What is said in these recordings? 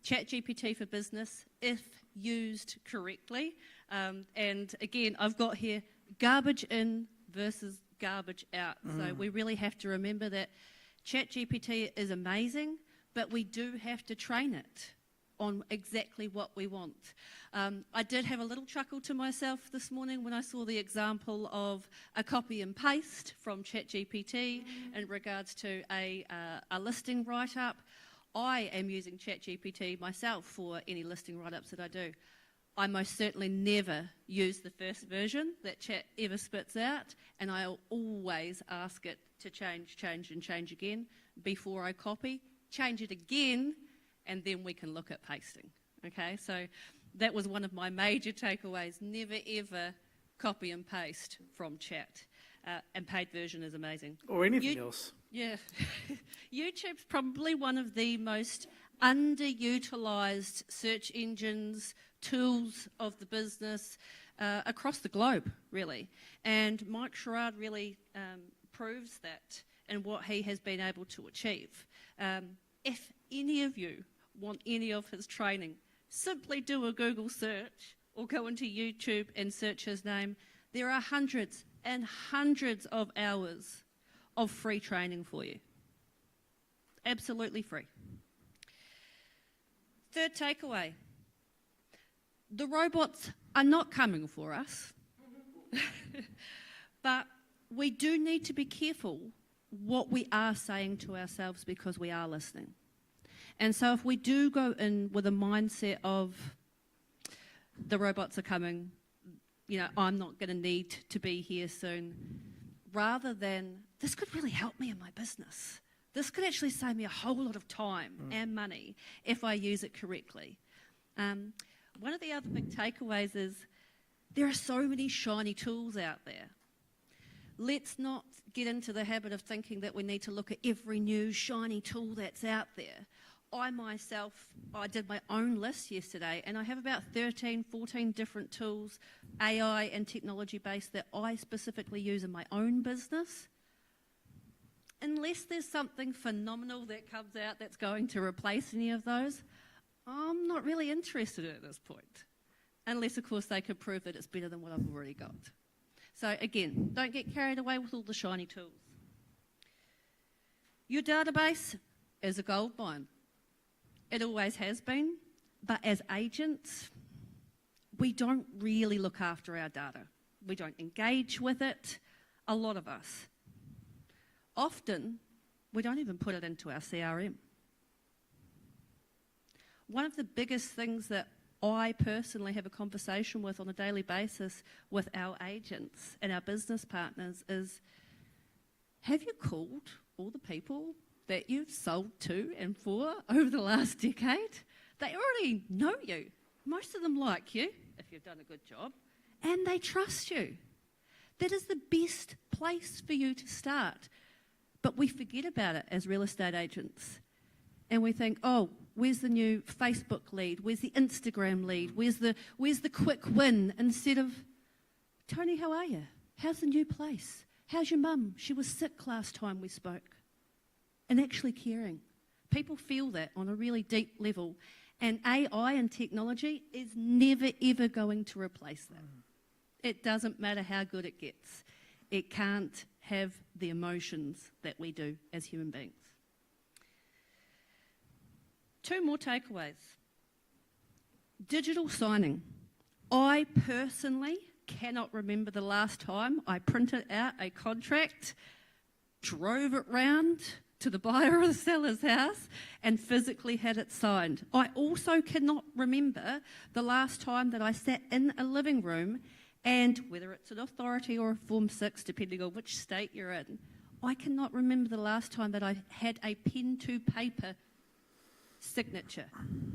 ChatGPT for business, if used correctly. And again, I've got here garbage in versus garbage out. So we really have to remember that ChatGPT is amazing, but we do have to train it on exactly what we want. I did have a little chuckle to myself this morning when I saw the example of a copy and paste from ChatGPT in regards to a listing write-up. I am using ChatGPT myself for any listing write-ups that I do. I most certainly never use the first version that Chat ever spits out, and I'll always ask it to change again before I copy, change it again, and then we can look at pasting. Okay, so that was one of my major takeaways. Never ever copy and paste from Chat. And paid version is amazing. Or anything else. Yeah. YouTube's probably one of the most underutilised search engines, tools of the business across the globe, really. And Mike Sherrard really proves that in what he has been able to achieve. If any of you want any of his training, simply do a Google search or go into YouTube and search his name. There are hundreds and hundreds of hours of free training for you. Absolutely free. Third takeaway. The robots are not coming for us, but we do need to be careful what we are saying to ourselves because we are listening. And so if we do go in with a mindset of the robots are coming, I'm not going to need to be here soon, rather than this could really help me in my business. This could actually save me a whole lot of time and money if I use it correctly. One of the other big takeaways is there are so many shiny tools out there. Let's not get into the habit of thinking that we need to look at every new shiny tool that's out there. I did my own list yesterday, and I have about 13, 14 different tools, AI and technology based, that I specifically use in my own business. Unless there's something phenomenal that comes out that's going to replace any of those, I'm not really interested at this point. Unless, of course, they could prove that it's better than what I've already got. So again, don't get carried away with all the shiny tools. Your database is a goldmine. It always has been, but as agents, we don't really look after our data. We don't engage with it, a lot of us. Often, we don't even put it into our CRM. One of the biggest things that I personally have a conversation with on a daily basis with our agents and our business partners is, have you called all the people that you've sold to and for over the last decade? They already know you. Most of them like you, if you've done a good job, and they trust you. That is the best place for you to start. But we forget about it as real estate agents. And we think, oh, where's the new Facebook lead? Where's the Instagram lead? Where's the quick win? Instead of, Tony, how are you? How's the new place? How's your mum? She was sick last time we spoke. And actually caring. People feel that on a really deep level. And AI and technology is never, ever going to replace that. It doesn't matter how good it gets. It can't have the emotions that we do as human beings. 2 more takeaways. Digital signing. I personally cannot remember the last time I printed out a contract, drove it round to the buyer or the seller's house and physically had it signed. I also cannot remember the last time that I sat in a living room and, whether it's an authority or a Form 6, depending on which state you're in, I cannot remember the last time that I had a pen to paper signature.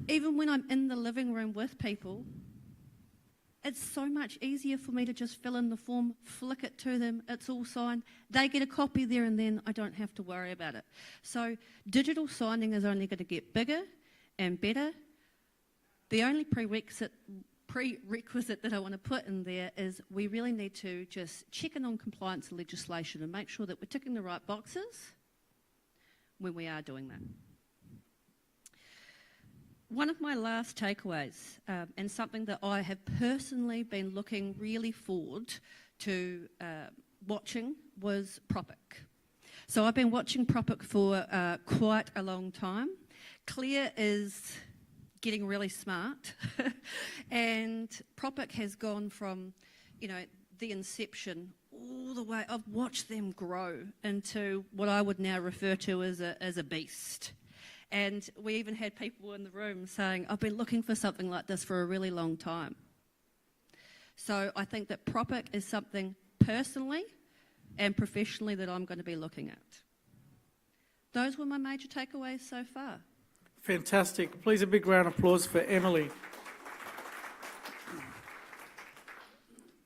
Even when I'm in the living room with people, it's so much easier for me to just fill in the form, flick it to them, it's all signed. They get a copy there and then I don't have to worry about it. So digital signing is only going to get bigger and better. The only prerequisite that I want to put in there is we really need to just check in on compliance and legislation and make sure that we're ticking the right boxes when we are doing that. One of my last takeaways, and something that I have personally been looking really forward to watching, was Propic. So I've been watching Propic for quite a long time. Claire is getting really smart, and Propic has gone from, the inception all the way. I've watched them grow into what I would now refer to as a beast. And we even had people in the room saying, I've been looking for something like this for a really long time. So I think that Propic is something personally and professionally that I'm going to be looking at. Those were my major takeaways so far. Fantastic. Please a big round of applause for Emily.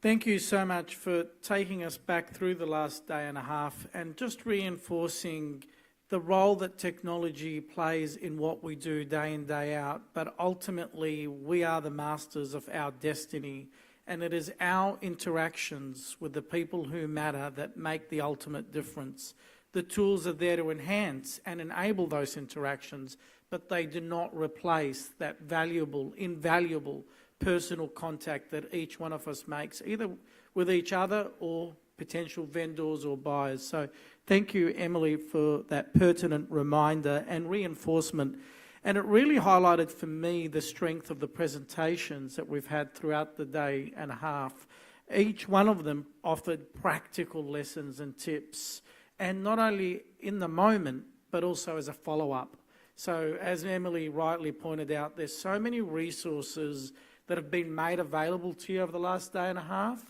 Thank you so much for taking us back through the last day and a half and just reinforcing the role that technology plays in what we do day in, day out. But ultimately, we are the masters of our destiny, and it is our interactions with the people who matter that make the ultimate difference. The tools are there to enhance and enable those interactions, but they do not replace that valuable, invaluable personal contact that each one of us makes, either with each other or potential vendors or buyers. So thank you, Emily, for that pertinent reminder and reinforcement. And it really highlighted for me the strength of the presentations that we've had throughout the day and a half. Each one of them offered practical lessons and tips, and not only in the moment, but also as a follow-up. So as Emily rightly pointed out, there's so many resources that have been made available to you over the last day and a half.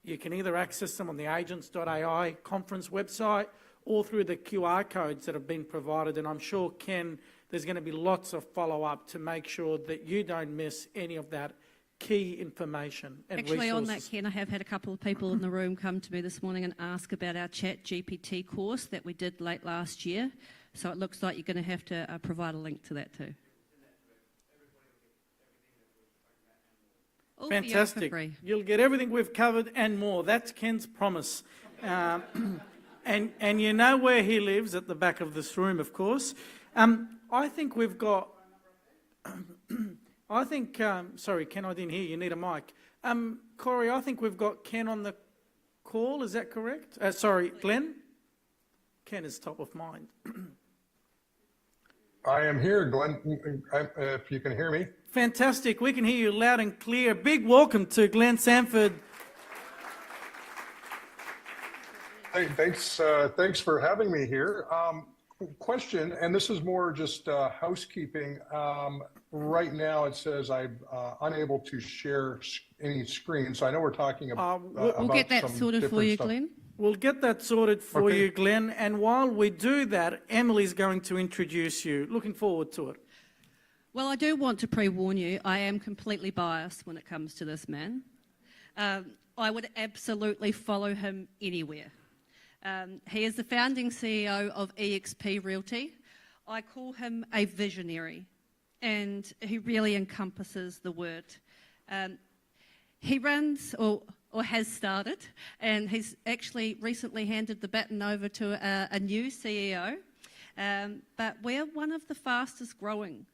You can either access them on the agents.ai conference website or through the QR codes that have been provided. And I'm sure, Ken, there's going to be lots of follow-up to make sure that you don't miss any of that key information and Actually, resources. on that, Ken, I have had a couple of people in the room come to me this morning and ask about our Chat GPT course that we did late last year. So it looks like you're going to have to provide a link to that too. All Fantastic. for free. You'll get everything we've covered and more. That's Ken's promise. And you know where he lives, at the back of this room, of course. I think we've got... sorry, Ken, I didn't hear you. You need a mic. Corey, I think we've got Ken on the call. Is that correct? Sorry, Glenn? Ken is top of mind. I am here, Glenn, if you can hear me. Fantastic. We can hear you loud and clear. Big welcome to Glenn Sanford. Hey, thanks for having me here. Question, and this is more just housekeeping. Right now it says I'm unable to share any screen, so I know we're talking about We'll get that sorted for you, Glenn. We'll get that sorted for you, Glenn. And while we do that, Emily's going to introduce you. Looking forward to it. Well, I do want to pre-warn you, I am completely biased when it comes to this man. I would absolutely follow him anywhere. He is the founding CEO of EXP Realty. I call him a visionary, and he really encompasses the word. He runs, or has started, and he's actually recently handed the baton over to a new CEO. But we're one of the fastest growing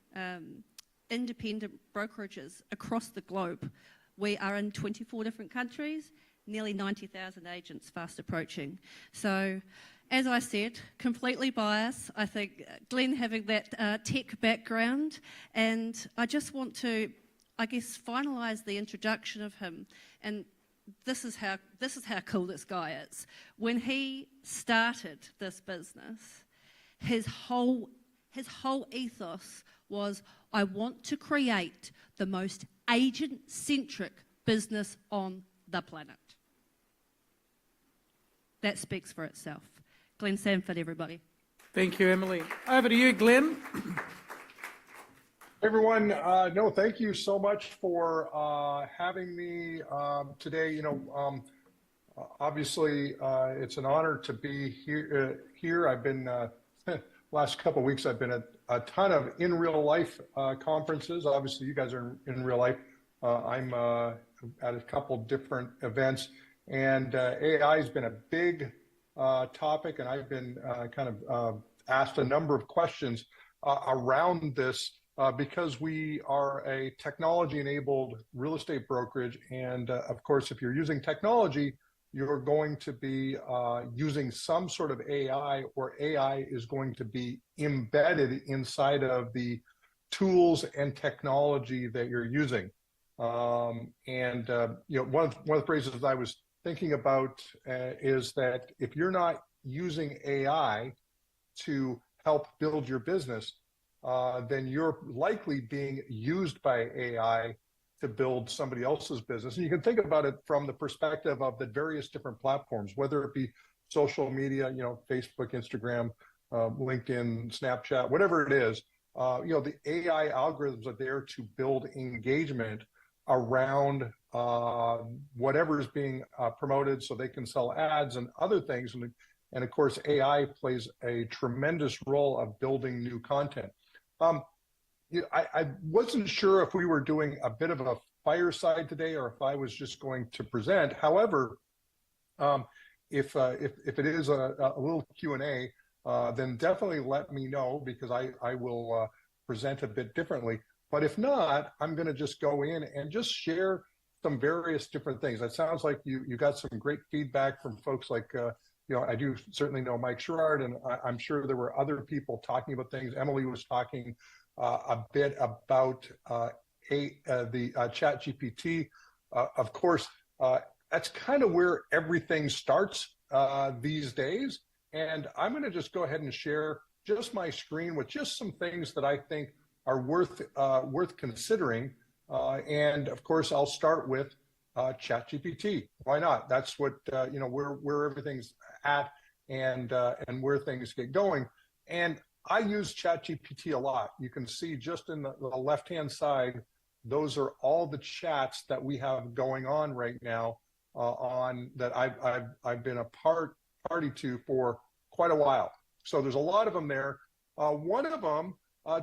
independent brokerages across the globe. We are in 24 different countries, nearly 90,000 agents fast approaching. So, as I said, completely biased. I think Glenn having that tech background, and I just want to, I guess, finalise the introduction of him. And this is how cool this guy is. When he started this business, his whole ethos was, I want to create the most agent-centric business on the planet. That speaks for itself. Glenn Sanford, everybody. Thank you, Emily. Over to you, Glenn. Everyone, no, thank you so much for having me today. You know, obviously, it's an honor to be here. I've been last couple of weeks. I've been at a ton of in real life conferences. Obviously, you guys are in real life. I'm at a couple different events, and AI has been a big topic, and I've been kind of asked a number of questions around this. because we are a technology-enabled real estate brokerage. And of course, if you're using technology, you're going to be using some sort of AI, or AI is going to be embedded inside of the tools and technology that you're using. One of the phrases I was thinking about is that if you're not using AI to help build your business, then you're likely being used by AI to build somebody else's business. And you can think about it from the perspective of the various different platforms, whether it be social media, Facebook, Instagram, LinkedIn, Snapchat, whatever it is. The AI algorithms are there to build engagement around whatever is being promoted, so they can sell ads and other things. And of course, AI plays a tremendous role of building new content. I wasn't sure if we were doing a bit of a fireside today or if I was just going to present. However, if it is a little Q&A, then definitely let me know, because I will present a bit differently. But if not, I'm going to just go in and just share some various different things. It sounds like you got some great feedback from folks like, I do certainly know Mike Sherrard, and I'm sure there were other people talking about things. Emily was talking a bit about the ChatGPT. Of course, that's kind of where everything starts these days. And I'm going to just go ahead and share just my screen with just some things that I think are worth considering. And of course, I'll start with ChatGPT. Why not? That's what where everything's at, and where things get going. And I use ChatGPT a lot. You can see just in the left-hand side, those are all the chats that we have going on right now that I've been a party to for quite a while. So there's a lot of them there. One of them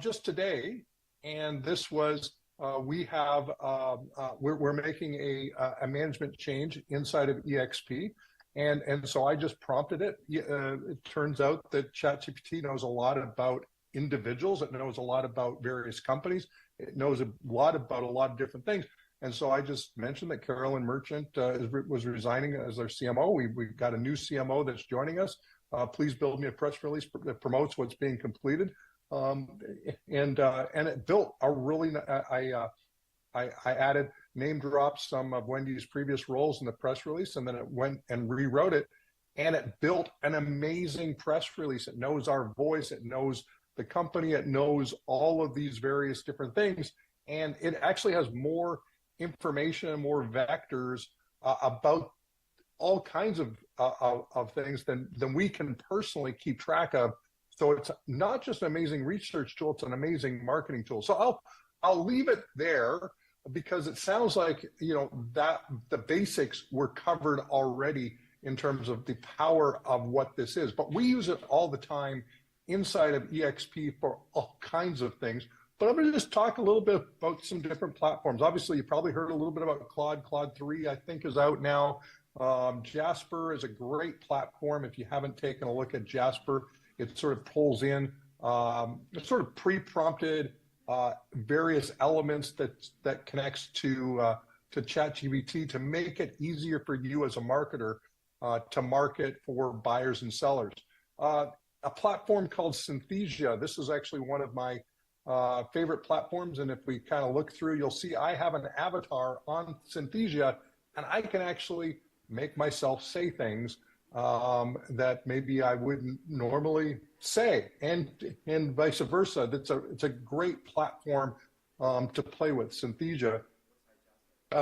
just today, and this was we're making a management change inside of EXP. And so I just prompted it. It turns out that ChatGPT knows a lot about individuals. It knows a lot about various companies. It knows a lot about a lot of different things. And so I just mentioned that Carolyn Merchant was resigning as our CMO. We've got a new CMO that's joining us. Please build me a press release that promotes what's being completed. And it built a really, I added name drops some of Wendy's previous roles in the press release, and then it went and rewrote it, and it built an amazing press release. It knows our voice, it knows the company, it knows all of these various different things, and it actually has more information and more vectors about all kinds of things than we can personally keep track of. So it's not just an amazing research tool, it's an amazing marketing tool. So I'll leave it there, because it sounds like, that the basics were covered already in terms of the power of what this is. But we use it all the time inside of EXP for all kinds of things. But I'm going to just talk a little bit about some different platforms. Obviously, you probably heard a little bit about Claude. Claude 3, I think, is out now. Jasper is a great platform. If you haven't taken a look at Jasper, it sort of pulls in sort of pre-prompted various elements that connects to ChatGPT to make it easier for you as a marketer to market for buyers and sellers. A platform called Synthesia. This is actually one of my favorite platforms, and if we kind of look through, you'll see I have an avatar on Synthesia, and I can actually make myself say things that maybe I wouldn't normally say, and vice versa. It's a great platform to play with, Synthesia.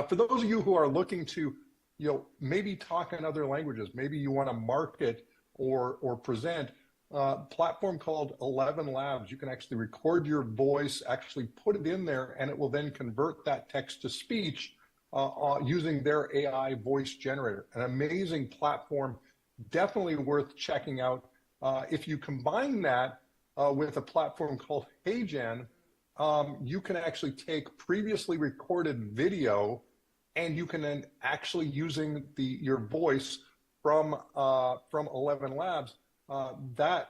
For those of you who are looking to, maybe talk in other languages, maybe you want to market or present, platform called 11 Labs. You can actually record your voice, actually put it in there, and it will then convert that text to speech using their AI voice generator. An amazing platform, definitely worth checking out. If you combine that with a platform called HeyGen, you can actually take previously recorded video, and you can then actually using your voice from 11 Labs. That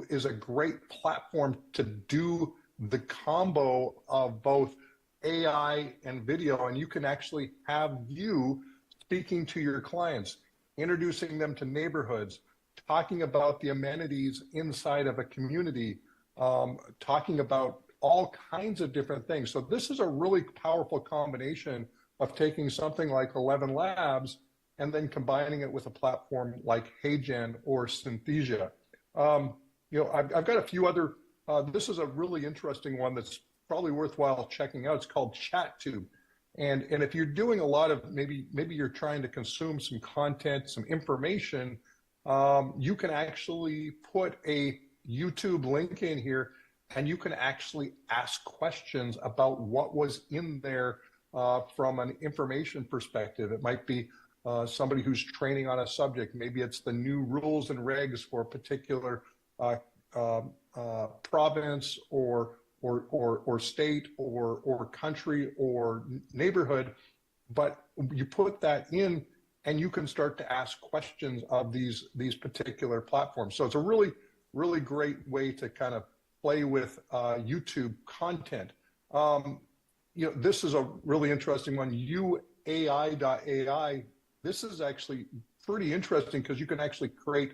is a great platform to do the combo of both AI and video, and you can actually have you speaking to your clients, introducing them to neighborhoods, talking about the amenities inside of a community, talking about all kinds of different things. So this is a really powerful combination of taking something like 11 Labs and then combining it with a platform like HeyGen or Synthesia. I've got a few other, this is a really interesting one that's probably worthwhile checking out. It's called ChatTube. And if you're doing a lot of, maybe you're trying to consume some content, some information, you can actually put a YouTube link in here, and you can actually ask questions about what was in there from an information perspective. It might be somebody who's training on a subject. Maybe it's the new rules and regs for a particular province or state or country or neighborhood. But you put that in, and you can start to ask questions of these particular platforms. So it's a really, really great way to kind of play with YouTube content. This is a really interesting one, uai.ai. This is actually pretty interesting because you can actually create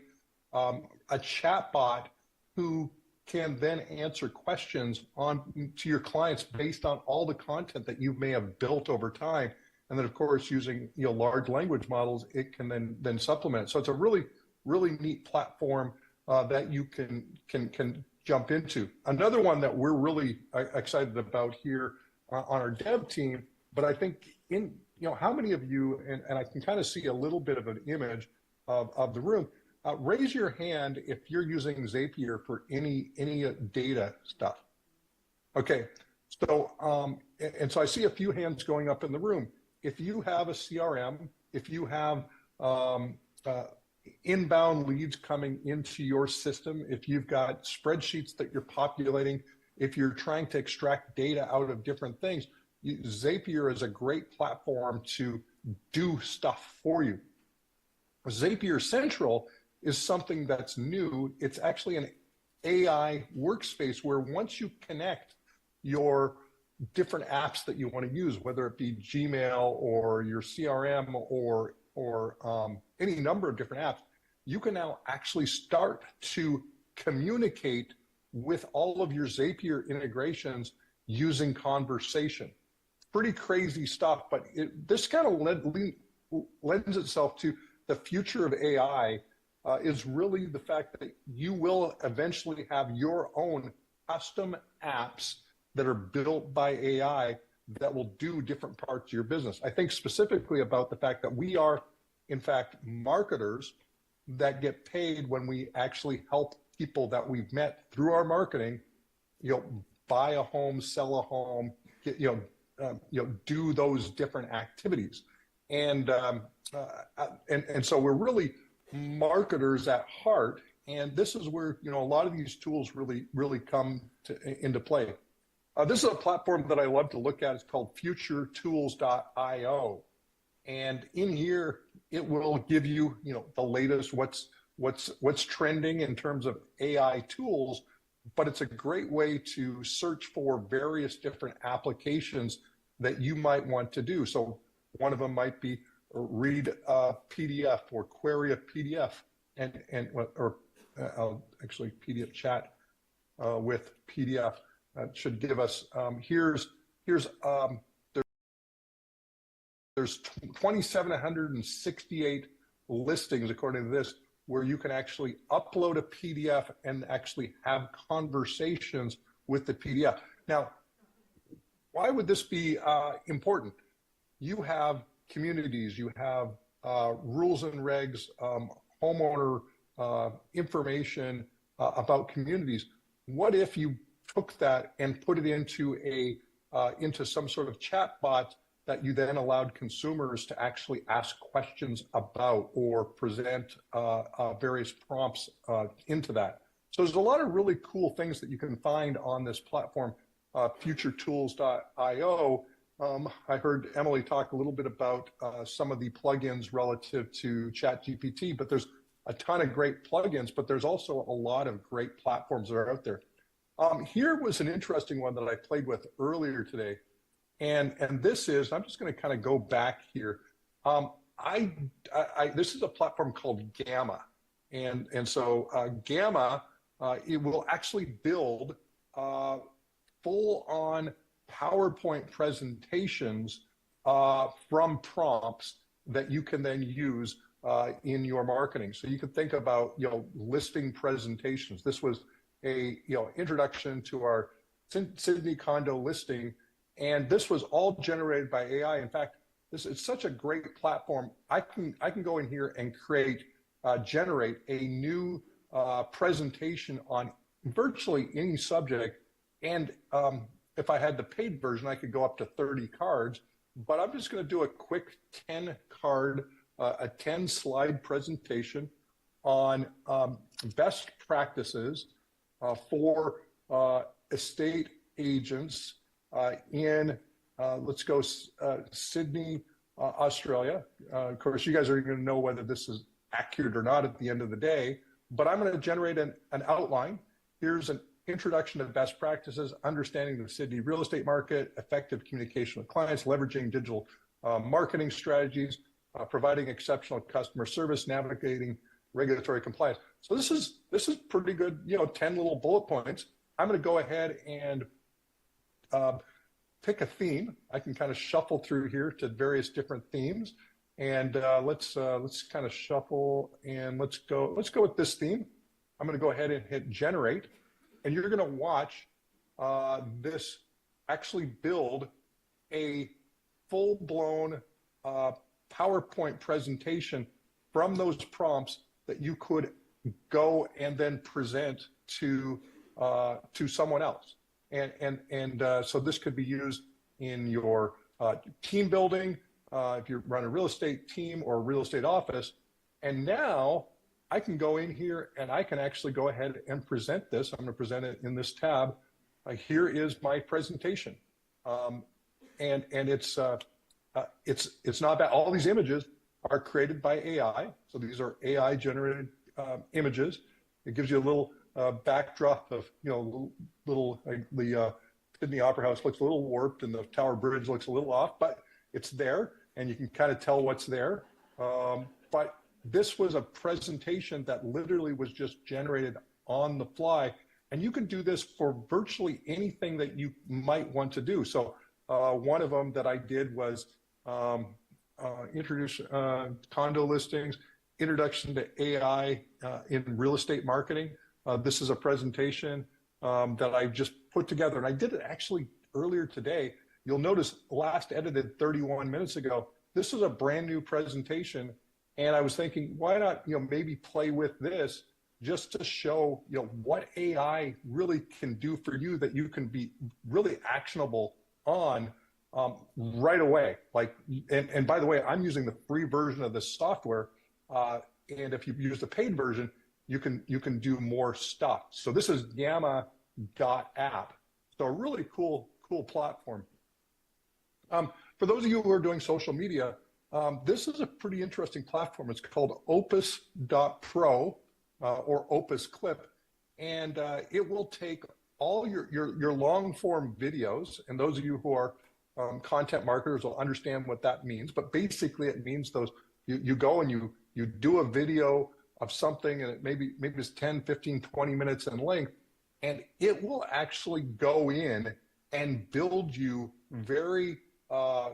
a chat bot who can then answer questions to your clients based on all the content that you may have built over time. And then, of course, using large language models, it can then supplement. So it's a really, really neat platform that you can jump into. Another one that we're really excited about here on our dev team, but I think how many of you, and I can kind of see a little bit of an image of the room, raise your hand if you're using Zapier for any data stuff. Okay, so and so I see a few hands going up in the room. If you have a CRM, if you have inbound leads coming into your system, if you've got spreadsheets that you're populating, if you're trying to extract data out of different things, Zapier is a great platform to do stuff for you. Zapier Central is something that's new. It's actually an AI workspace where once you connect your different apps that you want to use, whether it be Gmail or your CRM or any number of different apps, you can now actually start to communicate with all of your Zapier integrations using conversation. Pretty crazy stuff, but this kind of lends itself to the future of AI is really the fact that you will eventually have your own custom apps that are built by AI that will do different parts of your business. I think specifically about the fact that we are, in fact, marketers that get paid when we actually help people that we've met through our marketing, buy a home, sell a home, do those different activities. And so we're really marketers at heart. And this is where, a lot of these tools really come into play. This is a platform that I love to look at. It's called futuretools.io. And in here, it will give you, the latest, what's trending in terms of AI tools, but it's a great way to search for various different applications that you might want to do. So one of them might be read a PDF or query a PDF, or actually PDF chat with PDF. That should give us, there's 2,768 listings according to this, where you can actually upload a PDF and actually have conversations with the PDF. Now, why would this be important? You have communities, you have rules and regs, homeowner information about communities. What if you took that and put it into into some sort of chat bot that you then allowed consumers to actually ask questions about or present various prompts into that? So there's a lot of really cool things that you can find on this platform, futuretools.io. I heard Emily talk a little bit about some of the plugins relative to ChatGPT, but there's a ton of great plugins, but there's also a lot of great platforms that are out there. Here was an interesting one that I played with earlier today. And this is, I'm just going to kind of go back here. This is a platform called Gamma. And so Gamma, it will actually build full-on PowerPoint presentations from prompts that you can then use in your marketing. So you could think about, listing presentations. This was a, introduction to our Sydney condo listing, and this was all generated by AI. In fact, this is such a great platform. I can go in here and generate a new presentation on virtually any subject. And if I had the paid version, I could go up to 30 cards, but I'm just going to do a quick 10 card, a 10 slide presentation on best practices for estate agents in, let's go Sydney, Australia. Of course, you guys are going to know whether this is accurate or not at the end of the day, but I'm going to generate an outline. Here's an introduction to best practices, understanding the Sydney real estate market, effective communication with clients, leveraging digital marketing strategies, providing exceptional customer service, navigating regulatory compliance. So this is pretty good, 10 little bullet points. I'm going to go ahead and pick a theme. I can kind of shuffle through here to various different themes, and let's kind of shuffle, and let's go with this theme. I'm going to go ahead and hit generate, and you're going to watch this actually build a full-blown PowerPoint presentation from those prompts that you could go and then present to someone else. And so this could be used in your team building, if you run a real estate team or a real estate office. And now I can go in here and I can actually go ahead and present this. I'm going to present it in this tab. Here is my presentation. And it's not bad. All these images are created by AI. So these are AI generated images. It gives you a little backdrop of, the Sydney Opera House looks a little warped and the Tower Bridge looks a little off, but it's there and you can kind of tell what's there. But this was a presentation that literally was just generated on the fly. And you can do this for virtually anything that you might want to do. So one of them that I did was introduce condo listings, introduction to AI in real estate marketing. This is a presentation that I just put together, and I did it actually earlier today. You'll notice last edited 31 minutes ago. This is a brand new presentation, and I was thinking, why not, maybe play with this just to show, what AI really can do for you that you can be really actionable on right away. And by the way, I'm using the free version of this software, and if you use the paid version, you can do more stuff. So this is Gamma.app. So a really cool platform. For those of you who are doing social media, this is a pretty interesting platform. It's called Opus.pro or Opus Clip, and it will take all your long form videos. And those of you who are content marketers will understand what that means. But basically, it means you go and you do a video of something, and it maybe it's 10, 15, 20 minutes in length, and it will actually go in and build you very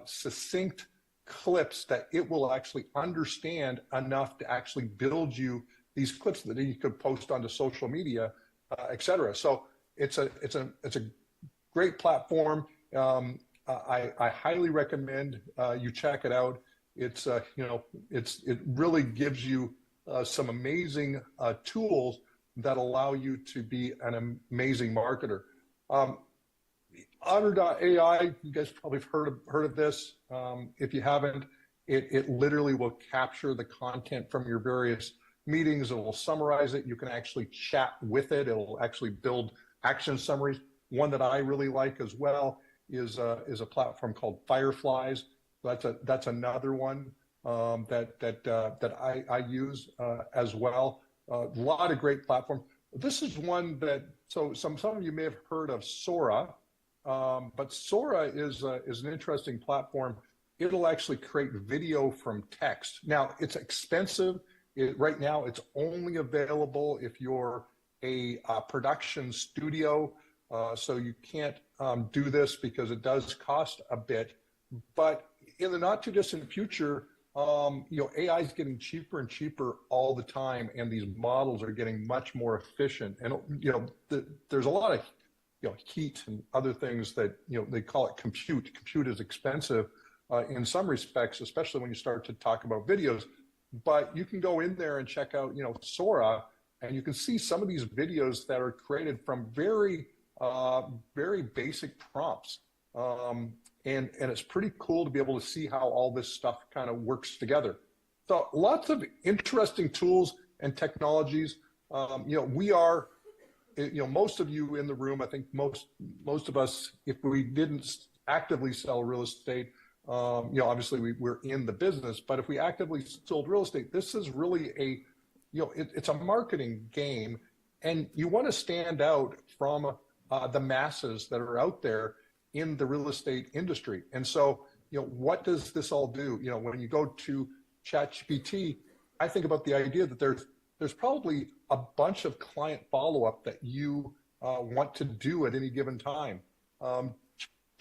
succinct clips that it will actually understand enough to actually build you these clips that you could post onto social media, et cetera. So it's a great platform. I highly recommend you check it out. It really gives you some amazing tools that allow you to be an amazing marketer. Otter.ai, you guys probably have heard of this. If you haven't, it literally will capture the content from your various meetings. It will summarize it. You can actually chat with it. It will actually build action summaries. One that I really like as well is a platform called Fireflies. That's another one that I use as well. A lot of great platforms. this is one that, so some of you may have heard of Sora, but Sora is an interesting platform. It'll actually create video from text. Now, it's expensive. Right now, it's only available if you're a production studio, so you can't do this because it does cost a bit. But in the not too distant future, AI is getting cheaper and cheaper all the time, and these models are getting much more efficient. And there's a lot of heat and other things that they call it compute. Compute is expensive in some respects, especially when you start to talk about videos. But you can go in there and check out Sora, and you can see some of these videos that are created from very basic prompts. And it's pretty cool to be able to see how all this stuff kind of works together. So lots of interesting tools and technologies. We are, most of you in the room, I think most of us, if we didn't actively sell real estate, obviously we're in the business, but if we actively sold real estate, this is really it's a marketing game, and you want to stand out from the masses that are out there in the real estate industry. And so, what does this all do? When you go to ChatGPT, I think about the idea that there's probably a bunch of client follow-up that you want to do at any given time.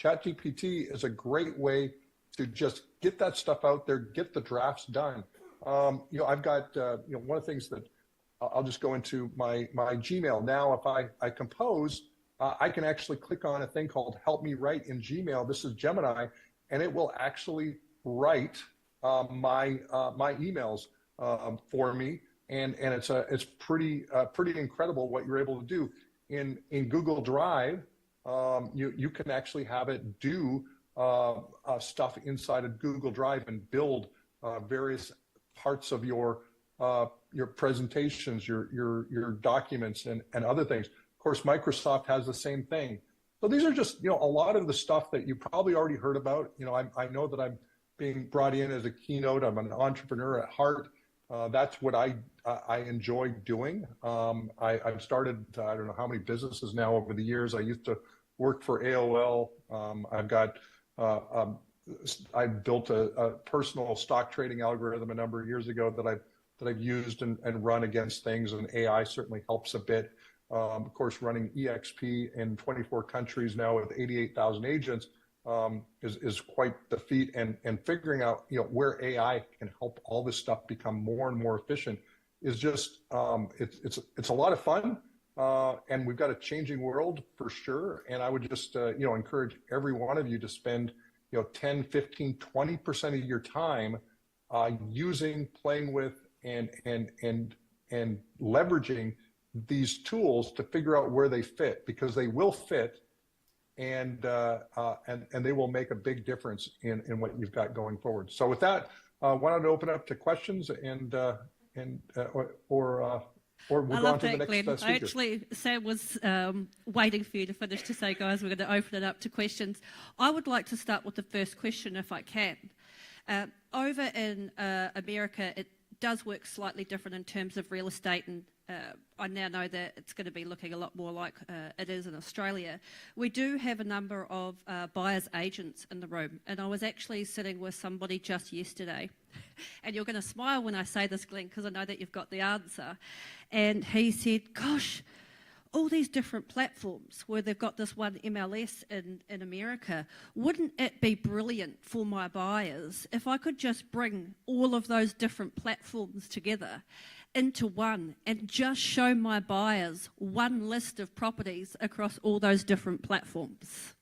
ChatGPT is a great way to just get that stuff out there, get the drafts done. I've got, one of the things that I'll just go into my Gmail. Now, if I compose, I can actually click on a thing called Help Me Write in Gmail. This is Gemini, and it will actually write my emails for me, and it's pretty incredible what you're able to do. In Google Drive, you can actually have it do stuff inside of Google Drive and build various parts of your presentations, your documents, and other things. Of course, Microsoft has the same thing. So these are just, a lot of the stuff that you probably already heard about. I know that I'm being brought in as a keynote. I'm an entrepreneur at heart. That's what I enjoy doing. I've started, I don't know how many businesses now over the years. I used to work for AOL. I built a personal stock trading algorithm a number of years ago that I've used and run against things, and AI certainly helps a bit. Of course, running EXP in 24 countries now with 88,000 agents is quite the feat. And figuring out where AI can help all this stuff become more and more efficient is just it's a lot of fun. And we've got a changing world for sure. And I would just encourage every one of you to spend 10, 15, 20% of your time using, playing with, and leveraging these tools to figure out where they fit, because they will fit, and they will make a big difference in what you've got going forward. So with that, why don't I open up to questions or we'll go on to the next speaker. I actually, Sam was waiting for you to finish to say, guys, we're going to open it up to questions. I would like to start with the first question, if I can. Over in America, it does work slightly different in terms of real estate, and I now know that it's going to be looking a lot more like it is in Australia. We do have a number of buyers agents in the room, and I was actually sitting with somebody just yesterday, and you're going to smile when I say this, Glenn, because I know that you've got the answer, and he said, gosh, all these different platforms where they've got this one MLS in America, wouldn't it be brilliant for my buyers if I could just bring all of those different platforms together into one and just show my buyers one list of properties across all those different platforms?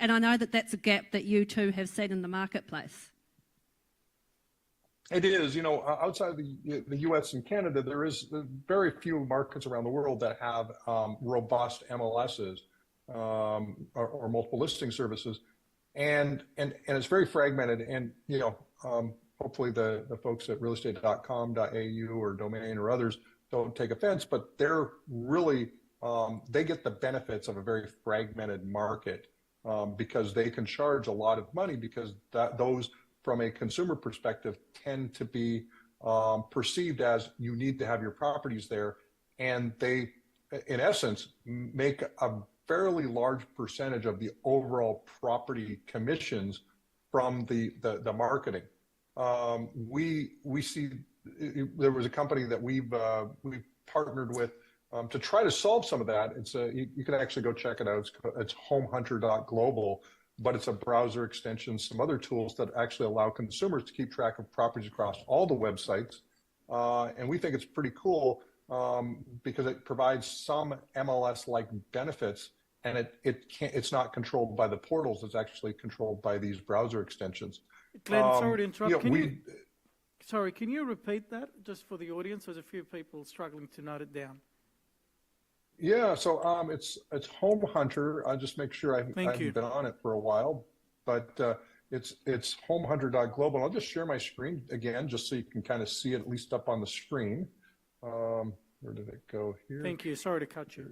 And I know that that's a gap that you too have seen in the marketplace. It is, outside of the U.S. and Canada, there is very few markets around the world that have robust MLSs or multiple listing services, and it's very fragmented. And hopefully the folks at realestate.com.au or Domain or others don't take offense, but they're really they get the benefits of a very fragmented market because they can charge a lot of money, because those, from a consumer perspective, tend to be perceived as you need to have your properties there. and they, in essence, make a fairly large percentage of the overall property commissions from the marketing. We see there was a company that we partnered with to try to solve some of that. It's you can actually go check it out. It's homehunter.global, but it's a browser extension, some other tools that actually allow consumers to keep track of properties across all the websites. And we think it's pretty cool because it provides some MLS-like benefits, and it's not controlled by the portals. It's actually controlled by these browser extensions. Glenn, sorry to interrupt. You know, Can you repeat that just for the audience? There's a few people struggling to note it down. Yeah, so it's Home Hunter. I'll just make sure I haven't been on it for a while, but it's homehunter.global. I'll just share my screen again, just so you can kind of see it at least up on the screen. Where did it go here? Thank you. Sorry to cut you.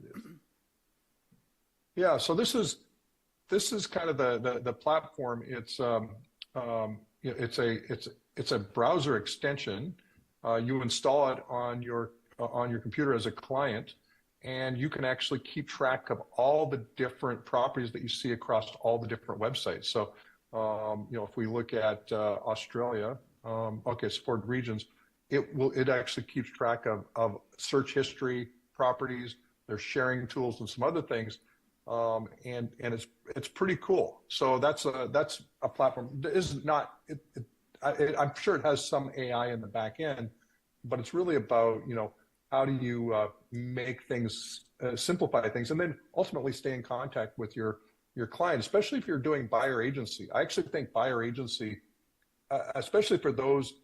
Yeah, so this is kind of the platform. It's it's a browser extension. You install it on your computer as a client, and you can actually keep track of all the different properties that you see across all the different websites. So, you know, if we look at Australia, okay, supported regions, it actually keeps track of search history, properties, their sharing tools, and some other things. And it's pretty cool. So that's a platform. It is not. I'm sure it has some AI in the back end, but it's really about, you know, how do you make things, simplify things, and then ultimately stay in contact with your client, especially if you're doing buyer agency. I actually think buyer agency, especially for those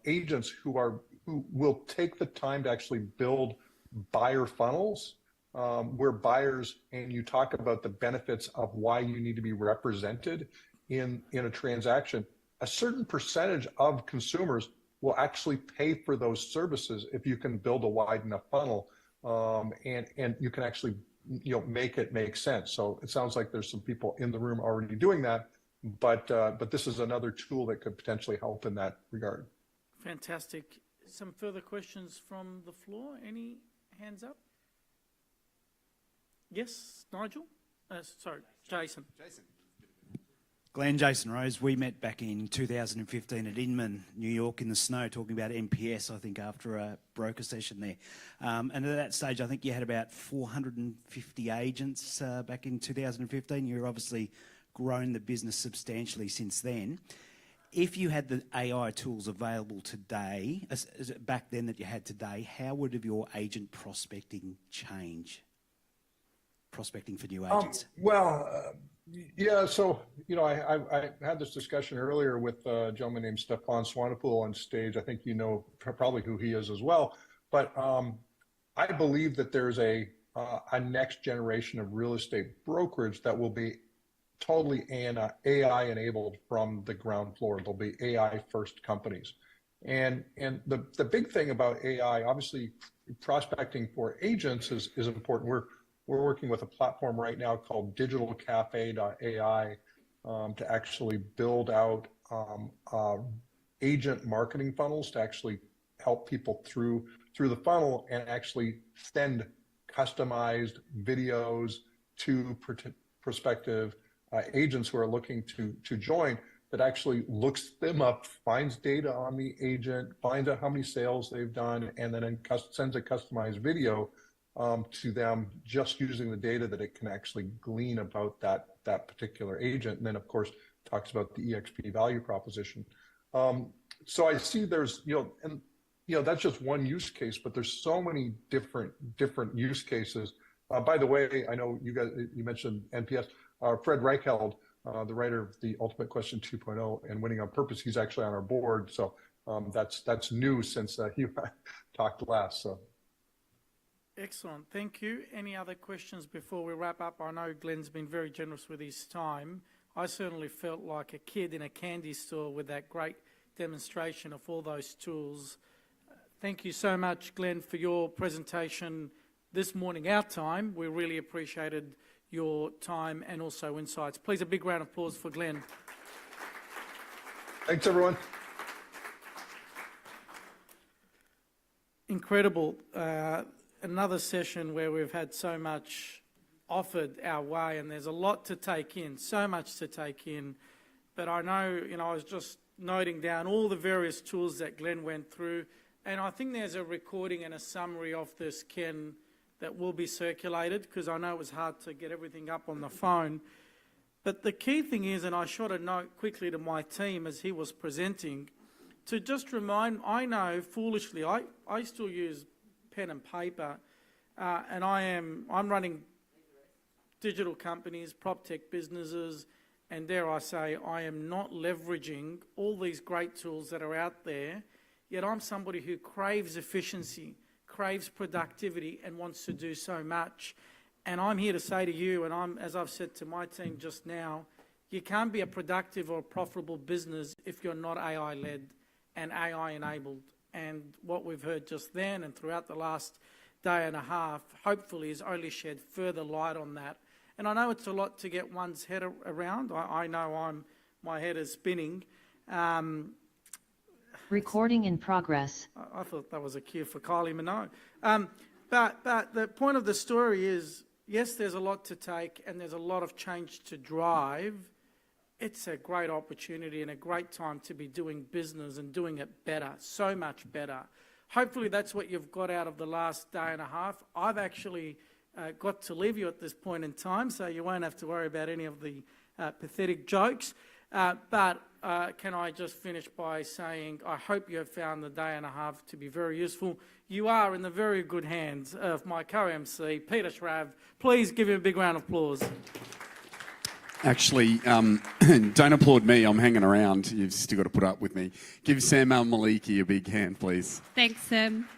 agents who will take the time to actually build buyer funnels, where buyers, and you talk about the benefits of why you need to be represented in a transaction. A certain percentage of consumers will actually pay for those services if you can build a wide enough funnel, and you can actually, you know, make it make sense. So it sounds like there's some people in the room already doing that, but this is another tool that could potentially help in that regard. Fantastic. Some further questions from the floor? Any hands up? Yes, Nigel? Sorry, Jason. Glenn, Jason Rose, we met back in 2015 at Inman, New York, in the snow, talking about NPS, I think, after a broker session there. And at that stage, I think you had about 450 agents back in 2015. You've obviously grown the business substantially since then. If you had the AI tools available today, back then that you had today, how would your agent prospecting change? Prospecting for new agents? Yeah, so, you know, I had this discussion earlier with a gentleman named Stefan Swanepoel on stage. I think you know probably who he is as well. But I believe that there's a next generation of real estate brokerage that will be totally AI enabled from the ground floor. There'll be AI first companies. And the big thing about AI, obviously prospecting for agents is important. We're working with a platform right now called digitalcafe.ai to actually build out agent marketing funnels to actually help people through the funnel and actually send customized videos to prospective agents who are looking to join, that actually looks them up, finds data on the agent, finds out how many sales they've done, and then sends a customized video to them, just using the data that it can actually glean about that particular agent. And then, of course, talks about the EXP value proposition. So I see there's, and that's just one use case, but there's so many different use cases. By the way, I know you mentioned NPS. Fred Reichheld, the writer of The Ultimate Question 2.0 and Winning on Purpose, he's actually on our board. So that's new since he talked last. So. Excellent. Thank you. Any other questions before we wrap up? I know Glenn's been very generous with his time. I certainly felt like a kid in a candy store with that great demonstration of all those tools. Thank you so much, Glenn, for your presentation this morning, our time. We really appreciated your time and also insights. Please, a big round of applause for Glenn. Thanks, everyone. Incredible. another session where we've had so much offered our way, and there's a lot to take in, so much to take in. But I know, I was just noting down all the various tools that Glenn went through, and I think there's a recording and a summary of this, Ken, that will be circulated, because I know it was hard to get everything up on the phone. But the key thing is, and I shot a note quickly to my team as he was presenting, to just remind, I know foolishly, I still use pen and paper, and I'm running digital companies, prop tech businesses, and dare I say, I am not leveraging all these great tools that are out there, yet I'm somebody who craves efficiency, craves productivity, and wants to do so much. And I'm here to say to you, and as I've said to my team just now, you can't be a productive or profitable business if you're not AI-led and AI-enabled. And what we've heard just then and throughout the last day and a half, hopefully, has only shed further light on that. And I know it's a lot to get one's head around. I know my head is spinning. Recording in progress. I thought that was a cue for Kylie Minogue. But the point of the story is, yes, there's a lot to take and there's a lot of change to drive. It's a great opportunity and a great time to be doing business and doing it better, so much better. Hopefully that's what you've got out of the last day and a half. I've actually got to leave you at this point in time, so you won't have to worry about any of the pathetic jokes. But can I just finish by saying I hope you have found the day and a half to be very useful. You are in the very good hands of my co-MC, Peter Schrav. Please give him a big round of applause. Actually, don't applaud me. I'm hanging around. You've still got to put up with me. Give Sam Al-Maliki a big hand, please. Thanks, Sam.